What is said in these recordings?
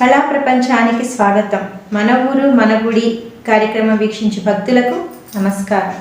కళా ప్రపంచానికి స్వాగతం. మన ఊరు మన గుడి కార్యక్రమం వీక్షించే భక్తులకు నమస్కారం.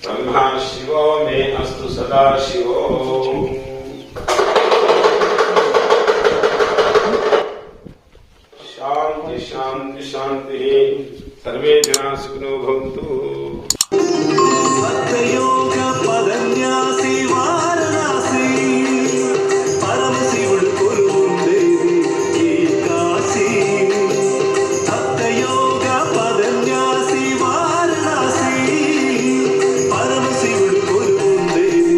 ब्रह्मा शिवो मे अस्तु सदा शिवो। सर्वे जनाः सुखिनो भवन्तु। భక్తయోగ పదన్యాసి వారణాసి పరమశివుడు కొలువుండేది ఈ కాశీ. భక్తయోగ పదన్యాసి వారణాసి పరమశివుడు కొలువుండేది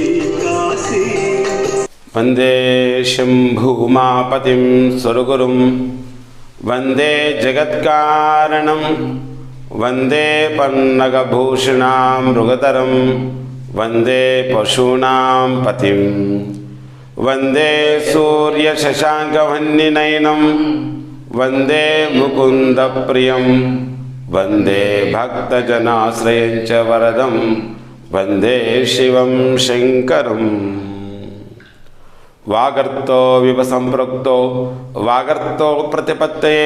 ఈ కాశీ. वन्दे शम्भुमापतिं स्वरगुरुं वन्दे जगत्कारणं वन्दे पन्नगभूषणां मृगतरं वन्दे पशूनां पतिं वन्दे सूर्यशशाङ्कवह्निनयनं वन्दे मुकुन्दप्रियं वन्दे भक्तजनाश्रयं च वरदं वन्दे शिवं शङ्करम्। वागर्तो विवसंपृक्तो वागर्तो प्रतिपत्तये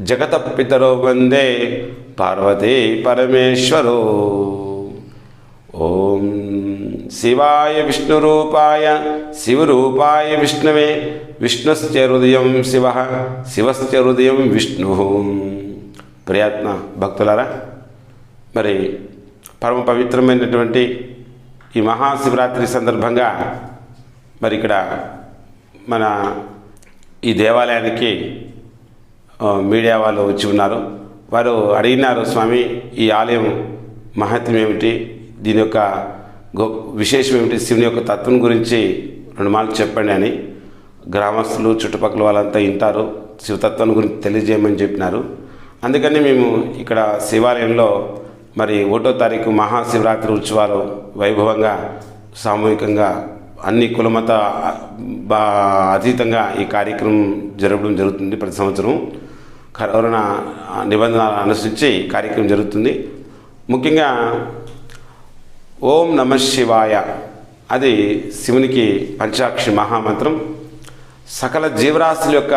जगतपितरो वन्दे पार्वती परमेश्वरो। ओम शिवाय विष्णुरूपाय शिवरूपाय विष्णवे विष्णुस्य हृदयं शिवः शिवस्य हृदयं विष्णुः। ప్రయత్న భక్తులారా, మరి పరమ పవిత్రమైనటువంటి ఈ మహాశివరాత్రి సందర్భంగా మరి ఇక్కడ మన ఈ దేవాలయానికి మీడియా వాళ్ళు వచ్చి ఉన్నారు. వారు అడిగినారు, స్వామి ఈ ఆలయం మహత్యం ఏమిటి, దీని యొక్క విశేషం ఏమిటి, శివుని యొక్క తత్వం గురించి 2 మాటలు చెప్పండి అని. గ్రామస్తులు చుట్టుపక్కల వాళ్ళంతా వింటారు, శివతత్వం గురించి తెలియజేయమని చెప్పినారు. అందుకని మేము ఇక్కడ శివాలయంలో మరి 1వ తారీఖు మహాశివరాత్రి ఉత్సవాలు వైభవంగా సామూహికంగా అన్ని కులమత అతీతంగా ఈ కార్యక్రమం జరగడం జరుగుతుంది. ప్రతి సంవత్సరం కరోనా నిబంధనలు అనుసరించి కార్యక్రమం జరుగుతుంది. ముఖ్యంగా ఓం నమ శివాయ అది శివునికి పంచాక్షి మహామంత్రం. సకల జీవరాశుల యొక్క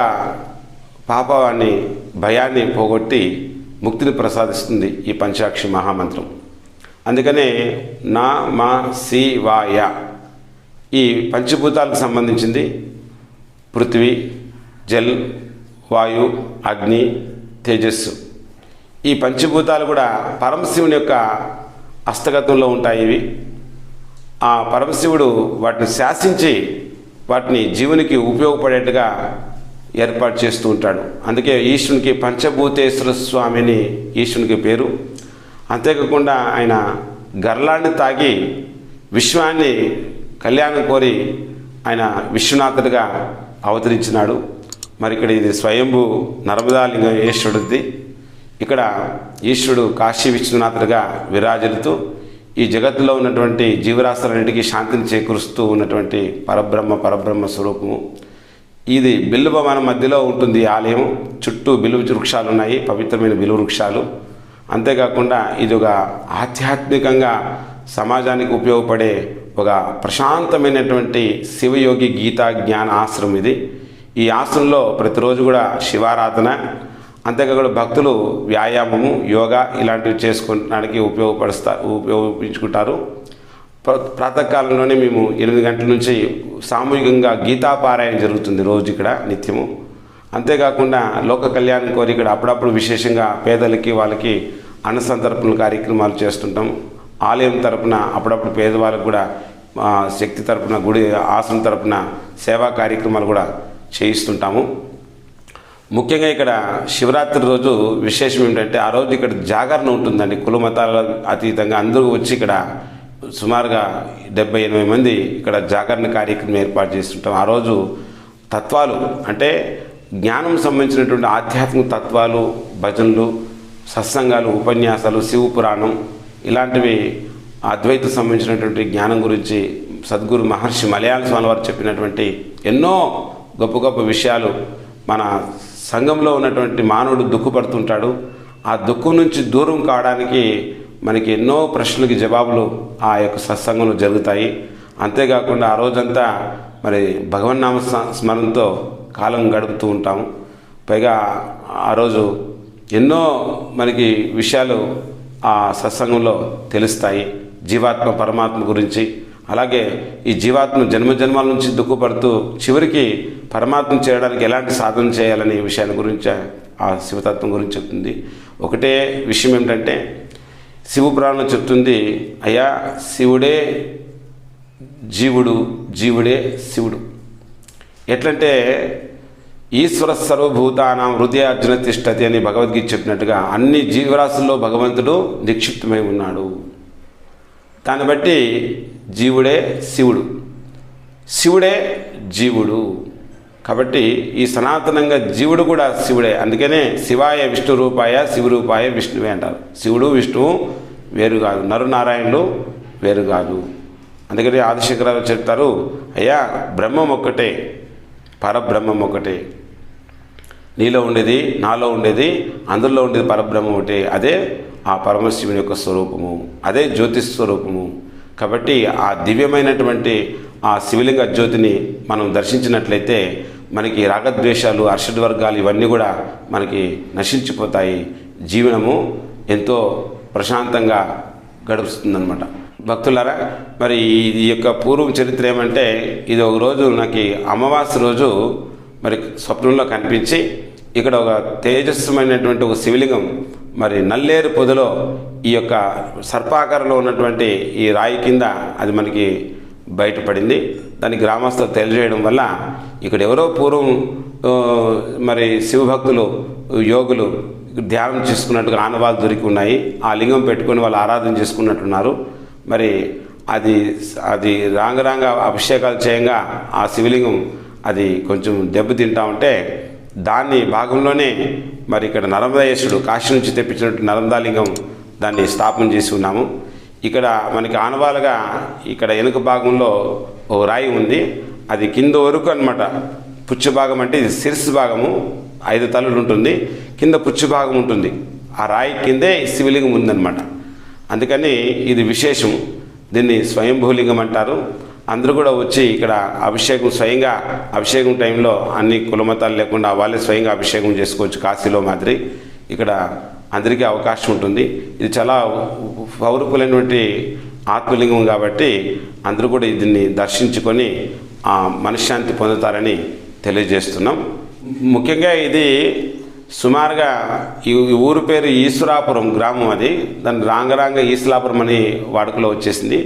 పాపాన్ని భయాన్ని పోగొట్టి ముక్తిని ప్రసాదిస్తుంది ఈ పంచాక్షి మహామంత్రం. అందుకనే నా మా శివాయ ఈ పంచభూతాలకు సంబంధించింది. పృథ్వీ, జల్, వాయు, అగ్ని, తేజస్సు. ఈ పంచభూతాలు కూడా పరమశివుని యొక్క హస్తగతంలో ఉంటాయి. ఇవి ఆ పరమశివుడు వాటిని శాసించి వాటిని జీవునికి ఉపయోగపడేట్టుగా ఏర్పాటు చేస్తూ ఉంటాడు. అందుకే ఈశ్వరునికి పంచభూతేశ్వర స్వామిని ఈశ్వరునికి పేరు. అంతేకాకుండా ఆయన గర్లాన్ని తాగి విశ్వాన్ని కళ్యాణం కోరి ఆయన విశ్వనాథుడిగా అవతరించినాడు. మరి ఇక్కడ ఇది స్వయంభూ నర్మదాలింగ ఈశ్వరుడిది. ఇక్కడ ఈశ్వరుడు కాశీ విశ్వనాథుడిగా విరాజిల్లుతూ ఈ జగత్తులో ఉన్నటువంటి జీవరాశులన్నిటికీ శాంతిని చేకూరుస్తూ ఉన్నటువంటి పరబ్రహ్మ స్వరూపము. ఇది బిల్వ వనం మధ్యలో ఉంటుంది ఈ ఆలయం. చుట్టూ బిల్వ వృక్షాలు ఉన్నాయి, పవిత్రమైన బిల్వ వృక్షాలు. అంతేకాకుండా ఇది ఒక ఆధ్యాత్మికంగా సమాజానికి ఉపయోగపడే ఒక ప్రశాంతమైనటువంటి శివయోగి గీతా జ్ఞాన ఆశ్రమం ఇది. ఈ ఆశ్రమంలో ప్రతిరోజు కూడా శివారాధన, అంతేకాకుండా భక్తులు వ్యాయామము, యోగా ఇలాంటివి చేసుకోవడానికి ఉపయోగించుకుంటారు. ప్రాతకాలంలోనే మేము 8 గంటల నుంచి సామూహికంగా గీతాపారాయణ జరుగుతుంది రోజు ఇక్కడ నిత్యము. అంతేకాకుండా లోక కళ్యాణం కోరి ఇక్కడ అప్పుడప్పుడు విశేషంగా పేదలకి వాళ్ళకి అన్నసంతర్పణ కార్యక్రమాలు చేస్తుంటాం. ఆలయం తరపున అప్పుడప్పుడు పేదవాళ్ళకు కూడా శక్తి తరపున గుడి ఆశ్రమం తరపున సేవా కార్యక్రమాలు కూడా చేయిస్తుంటాము. ముఖ్యంగా ఇక్కడ శివరాత్రి రోజు విశేషం ఏంటంటే ఆ రోజు ఇక్కడ జాగరణ ఉంటుందండి. కులమతాల అతీతంగా అందరూ వచ్చి ఇక్కడ సుమారుగా 70-80 మంది ఇక్కడ జాగరణ కార్యక్రమం ఏర్పాటు చేస్తుంటాం. ఆ రోజు తత్వాలు అంటే జ్ఞానం సంబంధించినటువంటి ఆధ్యాత్మిక తత్వాలు, భజనలు, సత్సంగాలు, ఉపన్యాసాలు, శివ పురాణం ఇలాంటివి అద్వైత సంబంధించినటువంటి జ్ఞానం గురించి సద్గురు మహర్షి మలయాళ స్వామి వారు చెప్పినటువంటి ఎన్నో గొప్ప గొప్ప విషయాలు. మన సంఘంలో ఉన్నటువంటి మానవుడు దుఃఖపడుతుంటాడు. ఆ దుఃఖం నుంచి దూరం కావడానికి మనకి ఎన్నో ప్రశ్నలకి జవాబులు ఆ యొక్క సత్సంగంలో జరుగుతాయి. అంతేకాకుండా ఆ రోజంతా మరి భగవన్నామ స్మరణతో కాలం గడుపుతూ ఉంటాము. పైగా ఆ రోజు ఎన్నో మనకి విషయాలు ఆ సత్సంగంలో తెలుస్తాయి. జీవాత్మ పరమాత్మ గురించి, అలాగే ఈ జీవాత్మ జన్మజన్మాల నుంచి దుఃఖపడుతూ చివరికి పరమాత్మ చేయడానికి ఎలాంటి సాధన చేయాలనే విషయాన్ని గురించి ఆ శివతత్వం గురించి చెప్తుంది. ఒకటే విషయం ఏమిటంటే శివపురాణం చెప్తుంది, అయ్యా శివుడే జీవుడు, జీవుడే శివుడు. ఎట్లంటే ఈశ్వర సర్వభూతానాం హృదయార్జున తిష్టతి అని భగవద్గీత చెప్పినట్టుగా అన్ని జీవరాశుల్లో భగవంతుడు నిక్షిప్తమై ఉన్నాడు. దాన్ని బట్టి జీవుడే శివుడు, శివుడే జీవుడు. కాబట్టి ఈ సనాతనంగా జీవుడు కూడా శివుడే. అందుకనే శివాయ విష్ణు రూపాయ శివరూపాయ విష్ణువే అంటారు. శివుడు విష్ణువు వేరు కాదు, నరునారాయణులు వేరు కాదు. అందుకని ఆదిశంకరాలు చెప్తారు, అయ్యా బ్రహ్మం ఒక్కటే, పరబ్రహ్మం ఒకటే, నీలో ఉండేది నాలో ఉండేది అందులో ఉండేది పరబ్రహ్మం ఒకటే. అదే ఆ పరమశివుని యొక్క స్వరూపము, అదే జ్యోతి స్వరూపము. కాబట్టి ఆ దివ్యమైనటువంటి ఆ శివలింగ జ్యోతిని మనం దర్శించినట్లయితే మనకి రాగద్వేషాలు, అర్షడ్వర్గాలు ఇవన్నీ కూడా మనకి నశించిపోతాయి. జీవనము ఎంతో ప్రశాంతంగా గడుపుతుందన్నమాట. భక్తులారా, మరి ఈ యొక్క పూర్వం చరిత్ర ఏమంటే, ఇది ఒక రోజు నాకు అమావాస్య రోజు మరి స్వప్నంలో కనిపించి ఇక్కడ ఒక తేజస్సుమైనటువంటి ఒక శివలింగం మరి నల్లేరు పొదలో ఈ యొక్క సర్పాకారంలో ఉన్నటువంటి ఈ రాయి కింద అది మనకి బయటపడింది. దాన్ని గ్రామస్తులు తెలియజేయడం వల్ల ఇక్కడ ఎవరో పూర్వం మరి శివభక్తులు యోగులు ధ్యానం చేసుకున్నట్టుగా ఆనవాళ్ళు దొరికి ఉన్నాయి. ఆ లింగం పెట్టుకొని వాళ్ళు ఆరాధన చేసుకున్నట్టున్నారు. మరి అది రాంగ అభిషేకాలు చేయంగా ఆ శివలింగం అది కొంచెం దెబ్బతింటా ఉంటే దాన్ని భాగంలోనే మరి ఇక్కడ నర్మదేశ్వరుడు కాశీ నుంచి తెప్పించినట్టు నర్మదాలింగం దాన్ని స్థాపన చేసి ఉన్నాము. ఇక్కడ మనకి ఆనవాలుగా ఇక్కడ వెనుక భాగంలో ఓ రాయి ఉంది. అది కింద వరకు అన్నమాట. పుచ్చు భాగం అంటే ఇది శిరస్సు భాగము, 5 తలలు ఉంటుంది, కింద పుచ్చు భాగం ఉంటుంది. ఆ రాయి కిందే శివలింగం ఉందన్నమాట. అందుకని ఇది విశేషం. దీన్ని స్వయంభూలింగం అంటారు. అందరూ కూడా వచ్చి ఇక్కడ అభిషేకం స్వయంగా అభిషేకం టైంలో అన్ని కులమతాలు లేకుండా వాళ్ళే స్వయంగా అభిషేకం చేసుకోవచ్చు. కాశీలో మాదిరి ఇక్కడ అందరికీ అవకాశం ఉంటుంది. ఇది చాలా పౌరుకులైనటువంటి ఆత్మలింగం కాబట్టి అందరూ కూడా దీన్ని దర్శించుకొని ఆ మనశ్శాంతి పొందుతారని తెలియజేస్తున్నాం. ముఖ్యంగా ఇది సుమారుగా ఈ ఊరు పేరు ఈశ్వరాపురం గ్రామం. అది దాని రాంగ ఈశ్వరాపురం అని వాడుకలో వచ్చేసింది.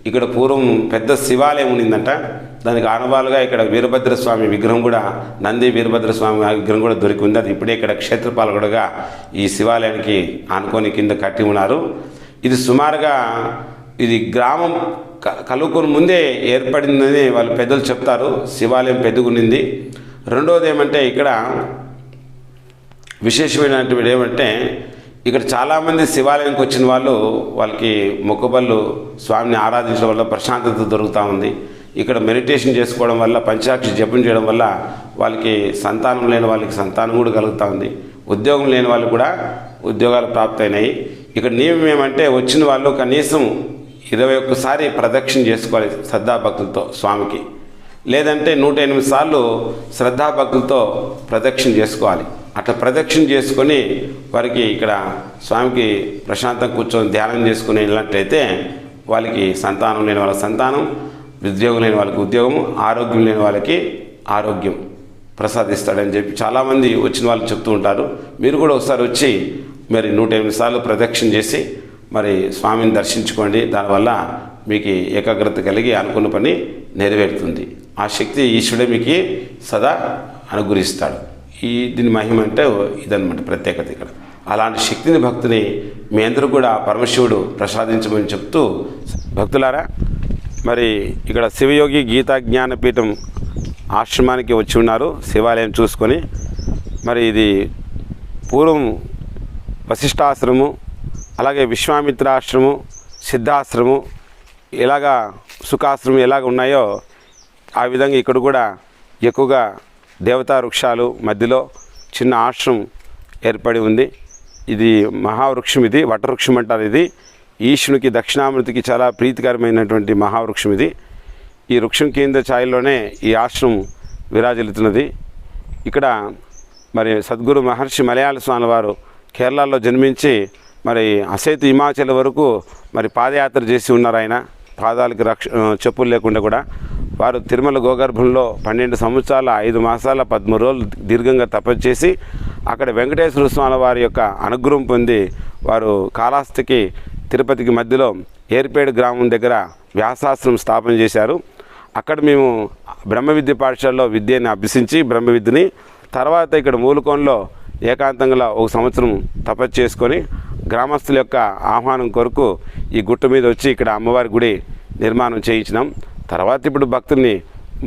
ఇక్కడ పూర్వం పెద్ద శివాలయం ఉండిందంట. దానికి ఆనవాలుగా ఇక్కడ వీరభద్రస్వామి విగ్రహం కూడా, నంది వీరభద్రస్వామి విగ్రహం కూడా దొరికి ఉంది. అది ఇప్పుడే ఇక్కడ క్షేత్రపాలకుడుగా ఈ శివాలయానికి ఆనుకొని కింద కట్టి ఉన్నారు. ఇది సుమారుగా ఇది గ్రామం కలుపుకొని ముందే ఏర్పడిందని వాళ్ళు పెద్దలు చెప్తారు. శివాలయం పెద్దగునింది. రెండవది ఏమంటే ఇక్కడ విశేషమైనటువంటి ఏమంటే ఇక్కడ చాలామంది శివాలయానికి వచ్చిన వాళ్ళకి మొక్కుబళ్ళు స్వామిని ఆరాధించడం వల్ల ప్రశాంతత దొరుకుతూ ఉంది. ఇక్కడ మెడిటేషన్ చేసుకోవడం వల్ల, పంచాక్షి జపం చేయడం వల్ల వాళ్ళకి సంతానం లేని వాళ్ళకి సంతానం కూడా కలుగుతూ ఉంది. ఉద్యోగం లేని వాళ్ళు కూడా ఉద్యోగాలు ప్రాప్తయినాయి. ఇక్కడ నియమం ఏమంటే వచ్చిన వాళ్ళు కనీసం 21 సారి ప్రదక్షిణ చేసుకోవాలి శ్రద్ధాభక్తులతో స్వామికి. లేదంటే 108 సార్లు శ్రద్ధాభక్తులతో ప్రదక్షిణ చేసుకోవాలి. అట్లా ప్రదక్షిణ చేసుకొని వారికి ఇక్కడ స్వామికి ప్రశాంతంగా కూర్చొని ధ్యానం చేసుకుని వెళ్ళినట్లయితే వాళ్ళకి సంతానం లేని వాళ్ళకి సంతానం, ఉద్యోగం లేని వాళ్ళకి ఉద్యోగం, ఆరోగ్యం లేని వాళ్ళకి ఆరోగ్యం ప్రసాదిస్తాడని చెప్పి చాలామంది వచ్చిన వాళ్ళు చెప్తూ ఉంటారు. మీరు కూడా ఒకసారి వచ్చి మరి 108 సార్లు ప్రదక్షిణ చేసి మరి స్వామిని దర్శించుకోండి. దానివల్ల మీకు ఏకాగ్రత కలిగి అనుకున్న పని నెరవేరుతుంది. ఆ శక్తి ఈశ్వరుడే మీకు సదా అనుగ్రహిస్తాడు. దీని మహిమ అంటే ఇదన్నమాట ప్రత్యేకత. ఇక్కడ అలాంటి శక్తిని భక్తిని మీ అందరూ కూడా పరమశివుడు ప్రసాదించమని చెప్తూ, భక్తులారా మరి ఇక్కడ శివయోగి గీతా జ్ఞానపీఠం ఆశ్రమానికి వచ్చి ఉన్నారు శివాలయం చూసుకొని. మరి ఇది పూర్వం వశిష్ఠాశ్రమం, అలాగే విశ్వామిత్రాశ్రమం, సిద్ధాశ్రమం, ఇలాగా సుఖాశ్రమం ఎలాగ ఉన్నాయో ఆ విధంగా ఇక్కడ కూడా ఎక్కువగా దేవతా వృక్షాలు మధ్యలో చిన్న ఆశ్రమం ఏర్పడి ఉంది. ఇది మహావృక్షం, ఇది వటవృక్షం అంటారు. ఇది ఈశ్వరునికి దక్షిణామూర్తికి చాలా ప్రీతికరమైనటువంటి మహావృక్షం ఇది. ఈ వృక్షం కింద ఛాయలోనే ఈ ఆశ్రమం విరాజిల్లుతున్నది. ఇక్కడ మరి సద్గురు మహర్షి మలయాళ స్వామి వారు కేరళలో జన్మించి మరి అసేతు హిమాచల్ వరకు మరి పాదయాత్ర చేసి ఉన్నారు. ఆయన పాదాలకి చెప్పులు లేకుండా కూడా వారు తిరుమల గోగర్భంలో 12 సంవత్సరాల 5 మాసాల 13 రోజులు దీర్ఘంగా తపస్సు చేసి అక్కడ వెంకటేశ్వర స్వామి వారి యొక్క అనుగ్రహం పొంది వారు కాళహస్తికి తిరుపతికి మధ్యలో ఏర్పేడు గ్రామం దగ్గర వ్యాసాశ్రమం స్థాపన చేశారు. అక్కడ మేము బ్రహ్మ విద్య పాఠశాలలో విద్యని అభ్యసించి బ్రహ్మ విద్యని తర్వాత ఇక్కడ మూలకోనలో ఏకాంతంగా ఒక సంవత్సరం తపస్సు చేసుకొని గ్రామస్తుల యొక్క ఆహ్వానం కొరకు ఈ గుట్ట మీద వచ్చి ఇక్కడ అమ్మవారి గుడి నిర్మాణం చేయించినాం. తర్వాత ఇప్పుడు భక్తుల్ని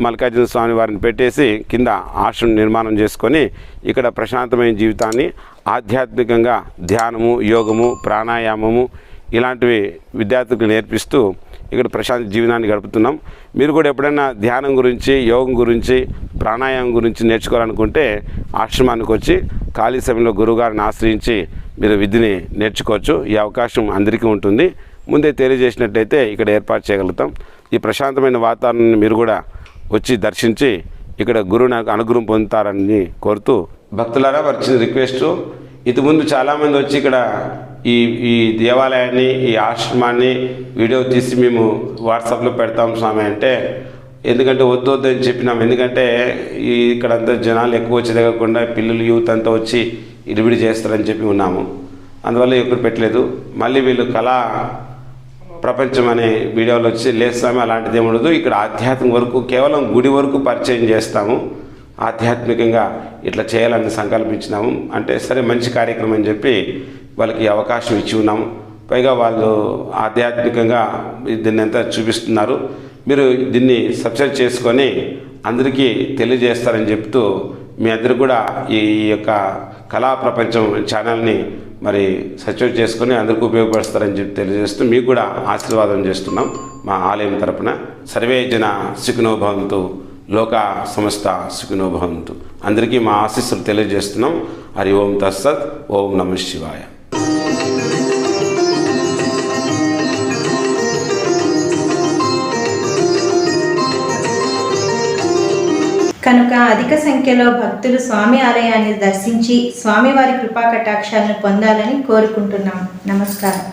మల్లికార్జున స్వామి వారిని పెట్టేసి కింద ఆశ్రమం నిర్మాణం చేసుకొని ఇక్కడ ప్రశాంతమైన జీవితాన్ని ఆధ్యాత్మికంగా ధ్యానము, యోగము, ప్రాణాయామము ఇలాంటివి విద్యార్థులకు నేర్పిస్తూ ఇక్కడ ప్రశాంత జీవనాన్ని గడుపుతున్నాం. మీరు కూడా ఎప్పుడైనా ధ్యానం గురించి, యోగం గురించి, ప్రాణాయామం గురించి నేర్చుకోవాలనుకుంటే ఆశ్రమానికి వచ్చి ఖాళీ సమయంలో గురువుగారిని ఆశ్రయించి మీరు విద్యని నేర్చుకోవచ్చు. ఈ అవకాశం అందరికీ ఉంటుంది. ముందే తెలియజేసినట్టయితే ఇక్కడ ఏర్పాటు చేయగలుగుతాం. ఈ ప్రశాంతమైన వాతావరణాన్ని మీరు కూడా వచ్చి దర్శించి ఇక్కడ గురువుని అనుగ్రహం పొందుతారని కోరుతూ, భక్తులారా వచ్చిన రిక్వెస్టు, ఇంతకుముందు చాలామంది వచ్చి ఇక్కడ ఈ దేవాలయాన్ని, ఈ ఆశ్రమాన్ని వీడియో తీసి మేము వాట్సాప్లో పెడతాం స్వామి అంటే, ఎందుకంటే వద్దు అని చెప్పినాం. ఎందుకంటే ఇక్కడంతా జనాలు ఎక్కువ వచ్చి తగ్గకుండా పిల్లలు యూత్ అంతా వచ్చి ఇడివిడి చేస్తారని చెప్పి ఉన్నాము. అందువల్ల ఎప్పుడు పెట్టలేదు. మళ్ళీ వీళ్ళు కళా ప్రపంచం అనే వీడియోలు వచ్చి లేస్తాము, అలాంటిది ఏముండదు. ఇక్కడ ఆధ్యాత్మిక వరకు కేవలం గుడి వరకు పరిచయం చేస్తాము. ఆధ్యాత్మికంగా ఇట్లా చేయాలని సంకల్పించినాము. అంటే సరే మంచి కార్యక్రమం అని చెప్పి వాళ్ళకి అవకాశం ఇచ్చి ఉన్నాము. పైగా వాళ్ళు ఆధ్యాత్మికంగా దీన్ని అంతా చూపిస్తున్నారు. మీరు దీన్ని సబ్స్క్రైబ్ చేసుకొని అందరికీ తెలియజేస్తారని చెప్తూ మీ అందరూ కూడా ఈ యొక్క కళా ప్రపంచం ఛానల్ని మరి సబ్స్క్రైబ్ చేసుకొని అందరికీ ఉపయోగపరుస్తారని చెప్పి తెలియజేస్తూ మీకు కూడా ఆశీర్వాదం చేస్తున్నాం మా ఆలయం తరపున. సర్వే జన సుఖినో భవంతు, లోకా సమస్త సుఖినో భవంతు. అందరికీ మా ఆశీస్సులు తెలియజేస్తున్నాం. హరి ఓం తత్సత్. ఓం నమః శివాయ. కనుక అధిక సంఖ్యలో భక్తులు స్వామి ఆలయాన్ని దర్శించి స్వామివారి కృపా కటాక్షాలను పొందాలని కోరుకుంటున్నాం. నమస్కారం.